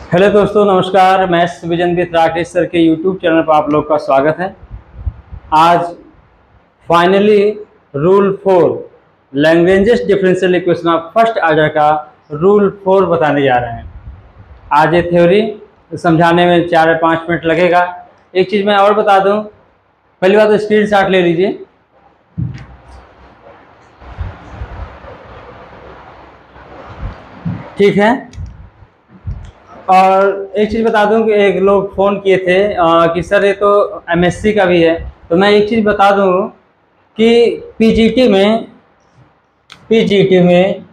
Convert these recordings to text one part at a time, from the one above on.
Hello दोस्तों, नमस्कार। Maths vision with Rakesh sir के यूट्यूब चैनल पर आप लोग का स्वागत है। आज finally rule 4 Lagrange's differential equation of first order का रूल 4 बताने जा रहे हैं। आज ये थ्योरी समझाने में 4 या 5 मिनट लगेगा। एक चीज़ मैं और बता दूं, पहली बात तो स्क्रीनशॉट ले लीजिए। ठीक है। और एक चीज़ बता दूं कि एक लोग फ़ोन किए थे कि सर ये तो एमएससी का भी है, तो मैं एक चीज़ बता दूं कि पीजीटी में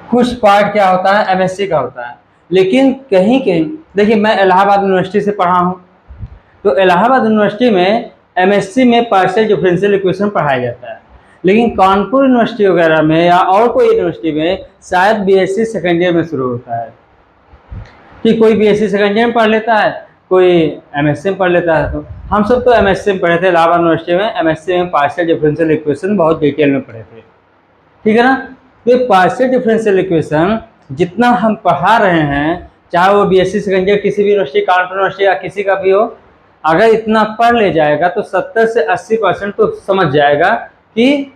कुछ पार्ट क्या होता है, एमएससी का होता है। लेकिन कहीं कहीं देखिए, मैं इलाहाबाद यूनिवर्सिटी से पढ़ा हूं, तो इलाहाबाद यूनिवर्सिटी में एमएससी में पार्शियल डिफरेंशियल इक्वेशन पढ़ाया जाता है। लेकिन कानपुर यूनिवर्सिटी वगैरह में या और कोई यूनिवर्सिटी में शायद बीएससी सेकेंड ईयर में शुरू होता है कि कोई बीएससी सेकेंड ईयर में पढ़ लेता है, कोई एमएससी में पढ़ लेता है। तो हम सब तो एमएससी में पढ़े थे इलाहाबाद यूनिवर्सिटी में। एमएससी में पार्शियल डिफरेंशियल इक्वेशन बहुत डिटेल में पढ़े थे, ठीक है ना। तो पार्शियल डिफरेंशियल इक्वेशन जितना हम पढ़ा रहे हैं, चाहे वो बीएससी सेकेंड ईयर किसी भी यूनिवर्सिटी, कानपुर यूनिवर्सिटी या किसी का भी हो, अगर इतना पढ़ ले जाएगा तो 70 से 80% तो समझ जाएगा कि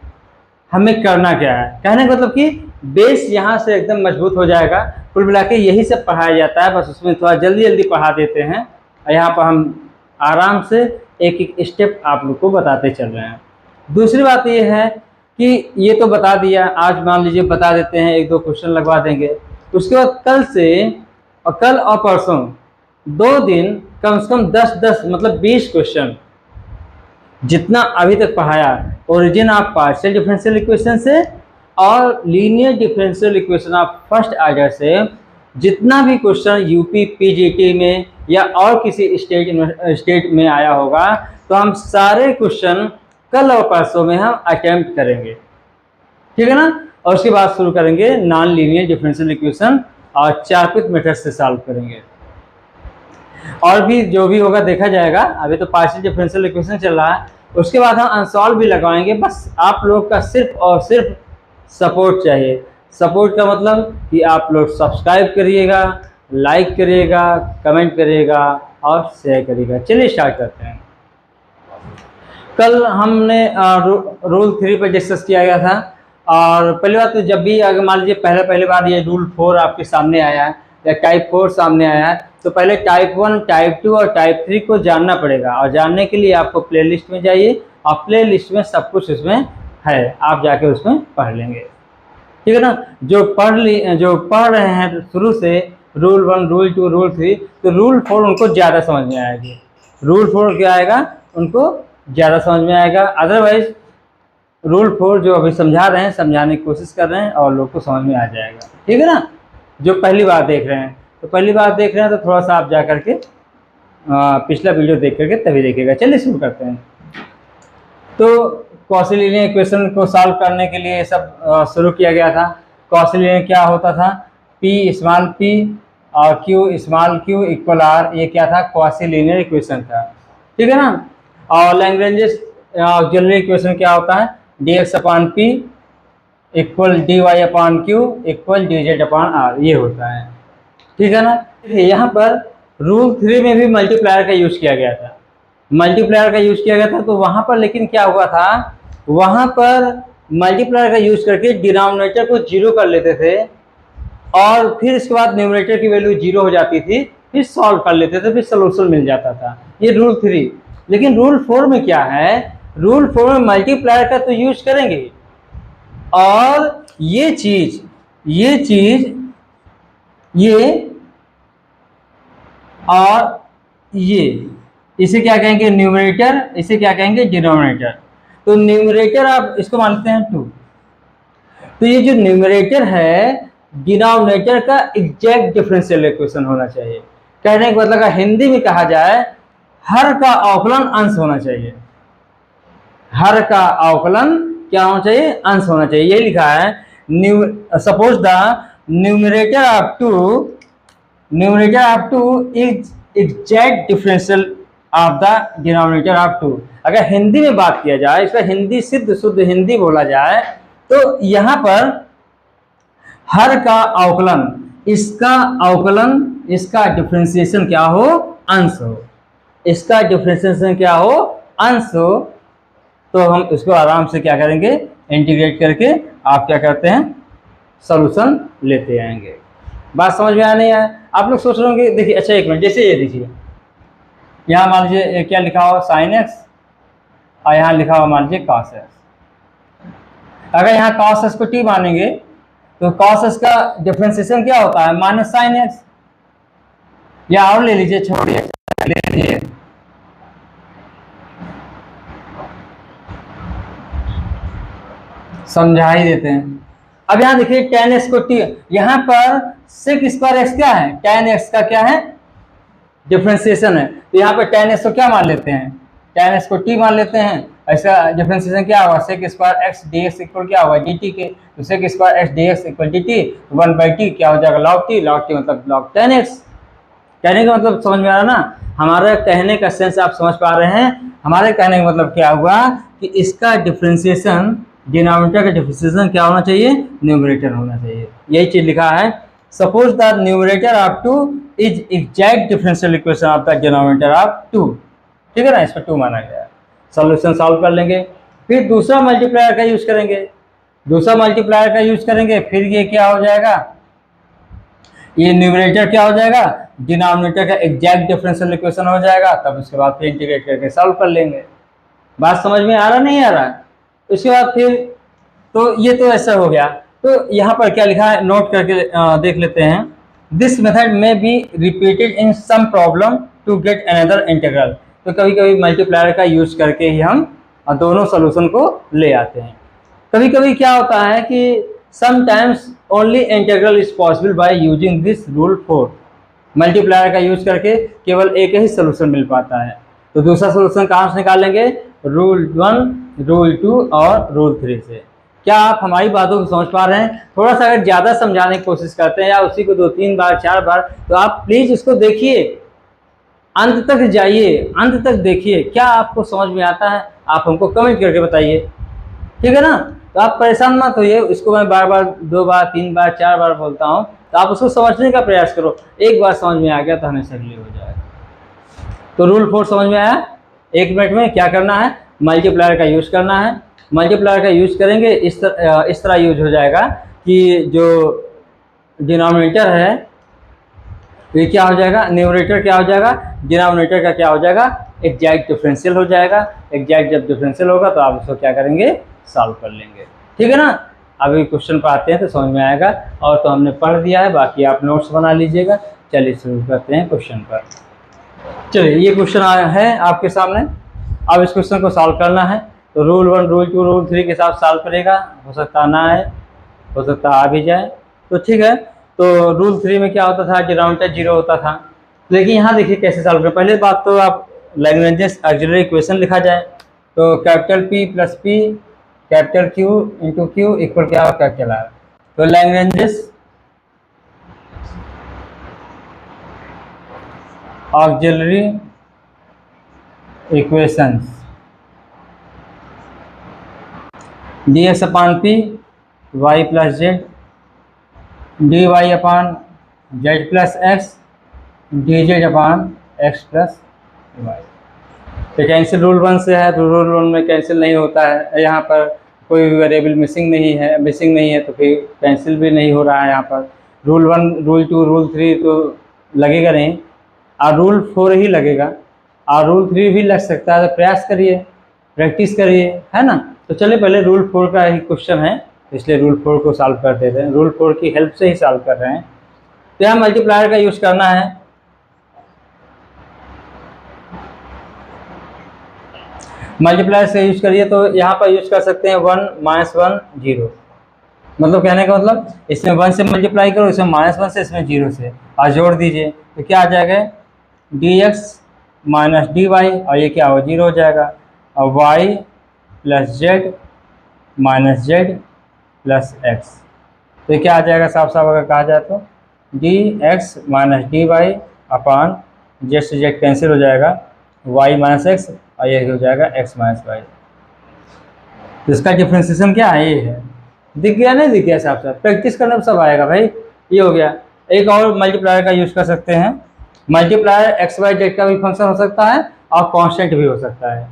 हमें करना क्या है। कहने का मतलब कि बेस यहाँ से एकदम मजबूत हो जाएगा। कुल मिला के यही सब पढ़ाया जाता है, बस उसमें थोड़ा जल्दी जल्दी पढ़ा देते हैं। यहाँ पर हम आराम से एक एक स्टेप आप लोग को बताते चल रहे हैं। दूसरी बात ये है कि ये तो बता दिया, आज मान लीजिए बता देते हैं, 1-2 क्वेश्चन लगवा देंगे। उसके बाद कल और परसों 2 दिन कम से कम 10-10 मतलब 20 क्वेश्चन जितना अभी तक पढ़ाया, origin of partial differential equation से और linear differential equation of first order से जितना भी क्वेश्चन यूपी पीजीटी में या और किसी स्टेट में आया होगा, तो हम सारे क्वेश्चन कल और परसों में हम अटेम्प्ट करेंगे, ठीक है ना। और उसके बाद शुरू करेंगे नॉन लीनियर डिफरेंशियल इक्वेशन और चारपित मेथड से सॉल्व करेंगे। और भी जो भी होगा देखा जाएगा। अभी तो पार्शियल डिफरेंशियल इक्वेशन चल रहा है, उसके बाद हम अनसॉल्व भी लगवाएंगे। बस आप लोग का सिर्फ और सिर्फ सपोर्ट चाहिए। सपोर्ट का मतलब कि आप लोग सब्सक्राइब करिएगा, लाइक करिएगा, कमेंट करिएगा और शेयर करिएगा। चलिए स्टार्ट करते हैं। कल हमने रूल 3 पर डिस्कस किया गया था। और पहली बात तो जब भी अगर मान लीजिए पहली बार ये रूल 4 आपके सामने आया है या टाइप 4 सामने आया है, तो पहले टाइप 1, टाइप 2 और टाइप 3 को जानना पड़ेगा। और जानने के लिए आपको प्लेलिस्ट में जाइए और प्लेलिस्ट में सब कुछ उसमें है, आप जाके उसमें पढ़ लेंगे, ठीक है ना। जो पढ़ रहे हैं शुरू से रूल 1, रूल 2, रूल 3, तो रूल 4 उनको ज़्यादा समझ में आएगी। रूल 4 क्या आएगा, उनको ज़्यादा समझ में आएगा। अदरवाइज रूल 4 जो अभी समझा रहे हैं, समझाने की कोशिश कर रहे हैं और लोग को समझ में आ जाएगा, ठीक है ना। जो पहली बार देख रहे हैं तो थोड़ा सा आप जा करके पिछला वीडियो देख करके तभी देखिएगा। चलिए शुरू करते हैं। तो कॉची लीनियर इक्वेशन को सॉल्व करने के लिए सब शुरू किया गया था। कॉची लीनियर क्या होता था, P स्मॉल p और Q small q equal R, ये क्या था, कॉची लीनियर इक्वेशन था, ठीक है ना। और लैग्रेंजेस ऑक्सिलरी इक्वेशन क्या होता है, dx upon p equal dy upon q equal dz upon r, ये होता है, ठीक है ना। यहाँ पर रूल 3 में भी मल्टीप्लायर का यूज किया गया था। तो वहाँ पर लेकिन क्या हुआ था, वहाँ पर मल्टीप्लायर का यूज करके डिनोमिनेटर को 0 कर लेते थे और फिर इसके बाद न्यूमरेटर की वैल्यू 0 हो जाती थी, फिर सॉल्व कर लेते थे, फिर सोल्यूशन मिल जाता था। ये रूल 3। लेकिन रूल 4 में क्या है, रूल 4 में मल्टीप्लायर का तो यूज करेंगे और ये और ये, इसे क्या कहेंगे न्यूमरेटर, इसे क्या कहेंगे डिनोमिनेटर। तो न्यूमरेटर आप इसको मानते हैं 2, तो ये जो न्यूमरेटर है डिनोमिनेटर का एग्जैक्ट डिफरेंशियल इक्वेशन होना चाहिए। कहने का मतलब हिंदी में कहा जाए, हर का अवकलन अंश होना चाहिए। हर का अवकलन क्या होना चाहिए, अंश होना चाहिए। ये लिखा है, suppose the numerator of 2 is exact differential of the denominator of 2। अगर हिंदी में बात किया जाए, इसका हिंदी शुद्ध हिंदी बोला जाए, तो यहाँ पर हर का अवकलन इसका अवकलन, इसका डिफरेंशिएशन क्या हो, अंश हो, इसका डिफरेंशिएशन क्या हो, अंश हो, तो हम इसको आराम से क्या करेंगे, इंटीग्रेट करके आप क्या करते हैं, सॉल्यूशन लेते आएंगे। बात समझ में आ नहीं आया? आप लोग सोच रहे होंगे, देखिए अच्छा एक मिनट, जैसे ये देखिए यहाँ मान लीजिए क्या लिखा हुआ साइन एक्स और यहाँ लिखा हुआ मान लीजिए कॉस एक्स। अगर यहाँ कॉस एक्स को टी मानेंगे तो कॉस एक्स का डिफरेंशिएशन क्या होता है, माइनस साइन एक्स, या और ले लीजिए, छोड़िए ले लीजिए समझा ही देते हैं। अब यहाँ देखिए tan x को t, यहाँ पर sec स्क्वायर एक्स क्या है, tan x का क्या है, डिफरेंशिएशन है, तो यहाँ पर tan x को क्या मान लेते हैं, tan x को t मान लेते हैं। ऐसा डिफरेंशिएशन क्या होगा, sec square x D x equal क्या होगा, dt के, तो sec square x D x equal dt, 1/t क्या हो जाएगा, log t, log t मतलब log tan x। कहने का मतलब समझ में आ रहा ना, हमारे कहने का सेंस आप समझ पा रहे हैं। हमारे कहने का मतलब क्या हुआ कि इसका डिफरेंशिएशन, डिनोमिनेटर का डिफरेंशिएशन क्या होना चाहिए, न्यूमरेटर होना चाहिए। यही चीज लिखा है, suppose the numerator of 2 is exact differential equation of the denominator of 2, ठीक है ना, इस पर 2 माना गया। सॉल्यूशन सॉल्व कर लेंगे, फिर दूसरा मल्टीप्लायर का यूज करेंगे, दूसरा मल्टीप्लायर का यूज करेंगे, फिर ये क्या हो जाएगा, ये न्यूमरेटर क्या हो जाएगा, डिनोमिनेटर का एग्जैक्ट डिफरेंशियल इक्वेशन हो जाएगा। तब उसके बाद फिर इंटीग्रेट करके सॉल्व कर लेंगे। बात समझ में आ रहा नहीं आ रहा है? उसके बाद फिर तो ये तो ऐसा हो गया। तो यहाँ पर क्या लिखा है, नोट करके देख लेते हैं। This method may be repeated in some problem to get another integral. तो कभी कभी मल्टीप्लायर का यूज करके ही हम दोनों सोल्यूशन को ले आते हैं। कभी कभी क्या होता है कि sometimes only integral is possible by using this rule 4। Multiplier का यूज करके केवल एक ही सोल्यूशन मिल पाता है। तो दूसरा सोल्यूशन कहाँ से निकालेंगे, रूल 1, रूल 2 और रूल 3 से। क्या आप हमारी बातों को समझ पा रहे हैं? थोड़ा सा अगर ज़्यादा समझाने की कोशिश करते हैं या उसी को 2-3 बार 4 बार, तो आप प्लीज़ इसको देखिए, अंत तक जाइए, अंत तक देखिए, क्या आपको समझ में आता है आप हमको कमेंट करके बताइए, ठीक है ना। तो आप परेशान मत होइए, इसको मैं बार बार 2 बार 3 बार 4 बार बोलता हूँ, तो आप उसको समझने का प्रयास करो। एक बार समझ में आ गया तो हमेशा क्लियर हो जाएगा। तो रूल 4 समझ में आया? 1 मिनट में क्या करना है, मल्टीप्लायर का यूज करना है। मल्टीप्लायर का यूज करेंगे, इस तरह यूज हो जाएगा कि जो डिनोमिनेटर है ये क्या हो जाएगा, न्यूमरेटर क्या हो जाएगा, डिनोमिनेटर का क्या हो जाएगा, एग्जैक्ट डिफरेंशियल हो जाएगा। एग्जैक्ट जब डिफरेंशियल होगा तो आप उसको क्या करेंगे, सॉल्व कर लेंगे, ठीक है ना। अभी क्वेश्चन पर आते हैं तो समझ में आएगा। और तो हमने पढ़ दिया है, बाकी आप नोट्स बना लीजिएगा। चलिए शुरू करते हैं क्वेश्चन पर। चलिए ये क्वेश्चन है आपके सामने, अब इस क्वेश्चन को सॉल्व करना है। तो रूल 1, रूल 2, रूल 3 के साथ सॉल्व करेगा, हो सकता ना आए, हो सकता आ भी जाए, तो ठीक है। तो रूल 3 में क्या होता था, डिनोमिनेटर 0 होता था। लेकिन यहाँ देखिए कैसे सॉल्व करें। पहले बात तो आप लैग्रेंज ऑक्सिलरी इक्वेशन लिखा जाए, तो capital P plus P capital Q into Q equal क्या होगा, कैपिटल R। तो लैग्रेंज ऑक्सिलरी इक्वेशंस dx अपान P y plus Z, dy अपान जेड प्लस एक्स, dz अपान एक्स प्लस वाई। तो कैंसिल रूल 1 से है, तो रूल 1 में कैंसिल नहीं होता है। यहाँ पर कोई वेरिएबल मिसिंग नहीं है, तो फिर कैंसिल भी नहीं हो रहा है यहाँ पर। रूल 1, रूल 2, रूल 3 तो लगेगा नहीं, और रूल 4 ही लगेगा, और रूल 3 भी लग सकता है। तो प्रयास करिए, प्रैक्टिस करिए, है ना। तो चलिए पहले रूल 4 का ही क्वेश्चन है, इसलिए रूल 4 को सॉल्व कर देते हैं। रूल 4 की हेल्प से ही सॉल्व कर रहे हैं। तो यहाँ मल्टीप्लायर का यूज करना है। मल्टीप्लायर से यूज करिए तो यहाँ पर यूज कर सकते हैं 1 -1 0। मतलब कहने का मतलब इसमें 1 से मल्टीप्लाई करो, इसमें -1 से, इसमें 0 से, और जोड़ दीजिए तो क्या आ जाएगा, dx माइनस dy, और ये क्या हो, 0 हो जाएगा। और y plus Z minus Z plus x, तो क्या आ जाएगा, साफ साफ अगर कहा जाए तो dx minus dy upon Z से जेड कैंसिल हो जाएगा, y माइनस एक्स, और ये हो जाएगा x माइनस वाई। तो इसका डिफ्रेंसिएशन क्या है, ये है। दिख गया नहीं दिख गया, साफ साफ प्रैक्टिस करने में सब आएगा भाई। ये हो गया। एक और मल्टीप्लायर का यूज कर सकते हैं। मल्टीप्लायर एक्स वाई जेड का भी फंक्शन हो सकता है और कांस्टेंट भी हो सकता है।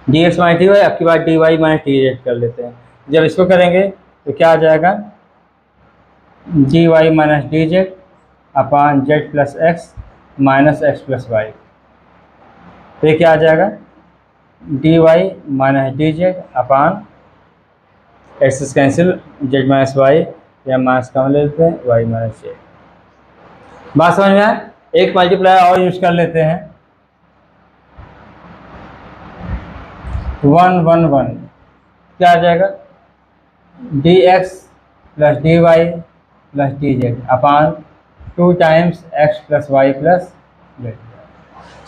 D x minus D y, आपकी बात d Y minus D z कर लेते हैं। जब इसको करेंगे तो क्या आ जाएगा, D Y minus D Z upon Z plus X minus X plus Y. तो ये क्या आ जाएगा, D Y minus D Z upon X cancel, Z minus Y या माइनस कम ले लेते हैं, वाई माइनस जेड। बात समझ में आया। एक मल्टीप्लायर और यूज कर लेते हैं, 1 1 1 क्या आ जाएगा, D X plus D Y plus D Z upon 2 times X plus Y plus Z.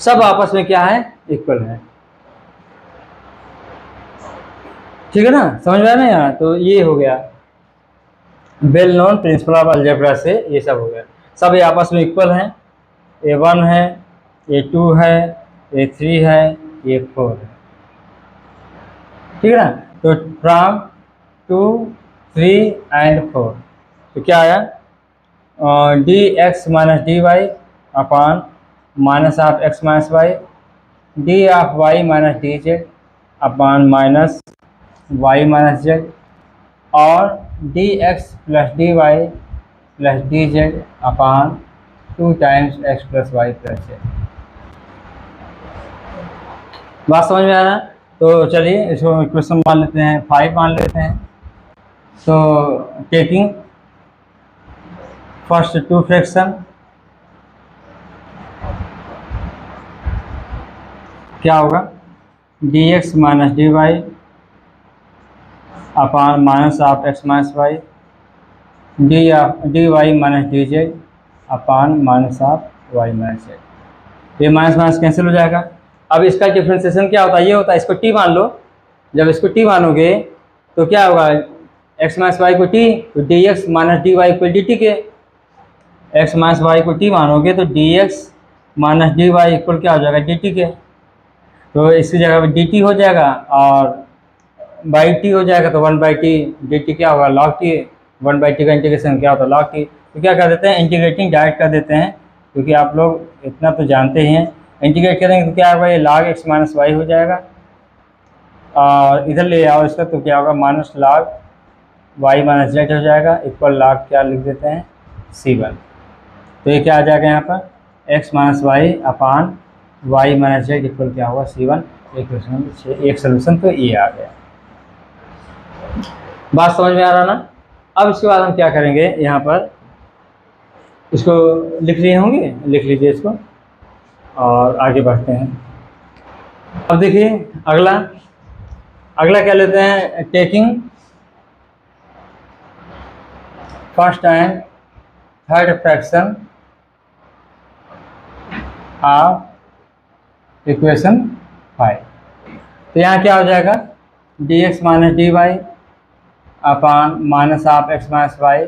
सब आपस में क्या है, इक्वल है। ठीक है ना, समझ में आया ना यहाँ। तो ये हो गया well known principle of algebra से, ये सब हो गया। सब ये आपस में इक्वल हैं, ये 1 है, ये 2 है, ये 3 है, ये 4 है। ठीक है ना। तो फ्रॉम 2 3 एंड 4 तो क्या आया, D x minus D Y upon minus of x minus Y, D of Y minus D Z upon minus Y minus Z, और D X plus D Y plus D Z upon 2 times X plus Y plus Z. बात समझ में आ रहा है। तो चलिए इसको equation मान लेते हैं, 5 मान लेते हैं। तो टेकिंग फर्स्ट 2 फ्रैक्शन, क्या होगा, d x minus D Y upon minus of x minus Y, d Y minus D Z upon minus of Y minus z. ये माइनस माइनस कैंसिल हो जाएगा। अब इसका डिफ्रेंसिएशन क्या होता है, ये होता है, इसको टी मान लो। जब इसको टी मानोगे तो क्या होगा, एक्स माइनस वाई को टी, तो d x minus D y equal d t के। एक्स माइनस वाई को टी मानोगे तो d x minus D y equal क्या हो जाएगा, डी टी के। तो इसकी जगह पर डी टी हो जाएगा और बाई टी हो जाएगा, तो 1 बाई टी, डी टी क्या होगा, लॉग टी। 1 बाई टी का इंटीग्रेशन क्या होता है, लॉग टी। तो क्या कर देते हैं, इंटीग्रेटिंग डायरेक्ट कर देते हैं, क्योंकि आप लोग इतना तो जानते ही हैं। इंटीग्रेट करेंगे तो क्या होगा, ये लॉग एक्स माइनस वाई हो जाएगा, और इधर ले आओ इसका तो क्या होगा, minus log y minus z हो जाएगा, इक्वल लॉग क्या लिख देते हैं, C1। तो ये क्या आ जाएगा यहाँ पर, x minus Y upon Y minus Z equal क्या होगा, C1। एक सोल्यूशन तो ये आ गया। बात समझ में आ रहा ना। अब इसके बाद हम क्या करेंगे, यहाँ पर इसको लिख लिए होंगे, लिख लीजिए इसको और आगे बढ़ते हैं। अब देखिए अगला क्या लेते हैं, taking first and third fraction of equation 5। तो यहाँ क्या हो जाएगा, D x minus D Y upon minus of x minus Y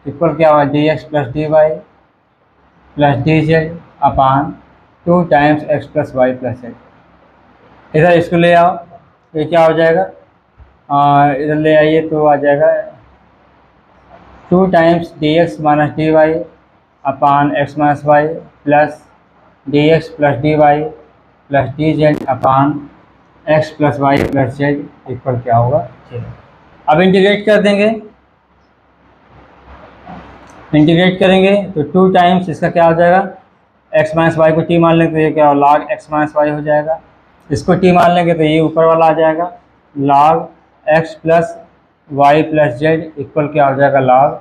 equal क्या हुआ, D X plus D Y plus D Z upon 2 times X plus Y plus Z. इधर इसको ले आओ, ये क्या हो जाएगा, इधर ले आइए तो आ जाएगा 2 times D x minus D Y upon X minus Y plus D X plus D Y plus D Z upon X plus Y plus Z equal क्या होगा, जेड। अब इंटीग्रेट कर देंगे, इंटीग्रेट करेंगे तो 2 टाइम्स इसका क्या हो जाएगा, एक्स माइनस वाई को टी मान लेंगे तो ये क्या हो, लॉग एक्स माइनस वाई हो जाएगा। इसको टी मान लेंगे तो ये ऊपर वाला आ जाएगा, log x plus Y plus Z equal क्या हो जाएगा, लॉग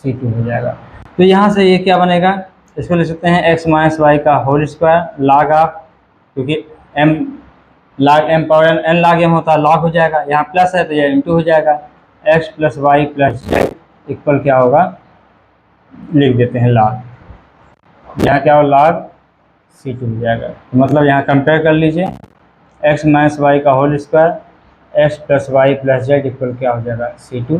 C2 हो जाएगा। तो यहाँ से ये क्या बनेगा, इसको ले सकते हैं एक्स माइनस वाई का होल स्क्वायर लॉग ऑफ, क्योंकि m log m power n log m होता है, लॉग हो जाएगा, यहाँ प्लस है तो ये इंटू हो जाएगा, x plus Y plus Z equal क्या होगा, लिख देते हैं लॉग, यहाँ क्या हो लॉग C2 हो जाएगा। तो मतलब यहाँ कंपेयर कर लीजिए, एक्स माइनस वाई का whole square x plus Y plus Z equal क्या हो जाएगा, C2।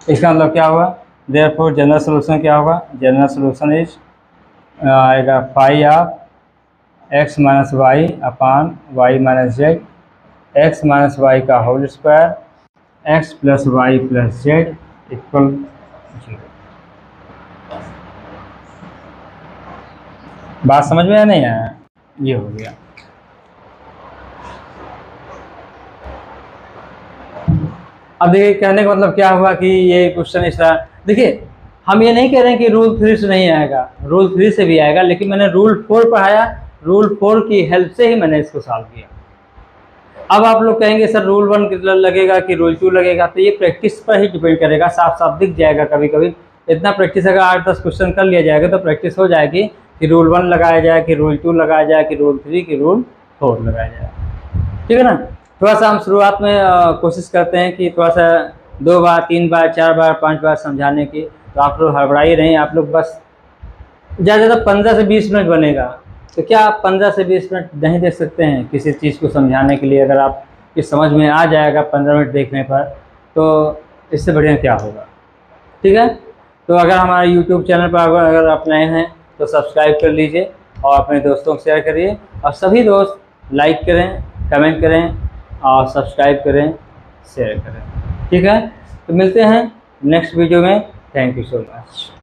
इसका मतलब क्या होगा, देयरफॉर जनरल सोल्यूशन क्या होगा, जनरल सोल्यूशन इज आएगा phi of x minus Y upon Y minus Z, X minus Y का whole square, x plus Y plus Z equal 0। बात समझ में या नहीं आया? ये हो गया। अब देखिए कहने का मतलब क्या हुआ कि ये क्वेश्चन इस तरह, देखिए हम ये नहीं कह रहे हैं कि रूल 3 से नहीं आएगा, रूल 3 से भी आएगा, लेकिन मैंने रूल 4 पढ़ाया, रूल 4 की हेल्प से ही मैंने इसको सॉल्व किया। अब आप लोग कहेंगे सर रूल 1 लगेगा कि रूल 2 लगेगा, तो ये प्रैक्टिस पर ही डिपेंड करेगा, साफ साफ दिख जाएगा कभी कभी। इतना प्रैक्टिस अगर 8-10 क्वेश्चन कर लिया जाएगा तो प्रैक्टिस हो जाएगी कि रूल 1 लगाया जाए, कि रूल 2 लगाया जाए, कि रूल 3, कि रूल 4 लगाया जाए। ठीक है ना? थोड़ा सा हम शुरुआत में कोशिश करते हैं कि थोड़ा सा 2 बार 3 बार 4 बार 5 बार समझाने की, तो आप लोग हड़बड़ाई नहीं, आप लोग बस ज़्यादा ज़्यादा 15 से 20 मिनट बनेगा, तो क्या आप 15 से 20 मिनट नहीं दे सकते हैं किसी चीज़ को समझाने के लिए? अगर आप की समझ में आ जाएगा 15 मिनट देखने पर, तो इससे बढ़िया क्या होगा? ठीक है, तो अगर हमारे यूट्यूब चैनल पर अगर आप नए हैं तो सब्सक्राइब कर लीजिए और अपने दोस्तों को शेयर करिए, और सभी दोस्त लाइक करें, कमेंट करें और सब्सक्राइब करें, शेयर करें। ठीक है, तो मिलते हैं नेक्स्ट वीडियो में। Thank you so much.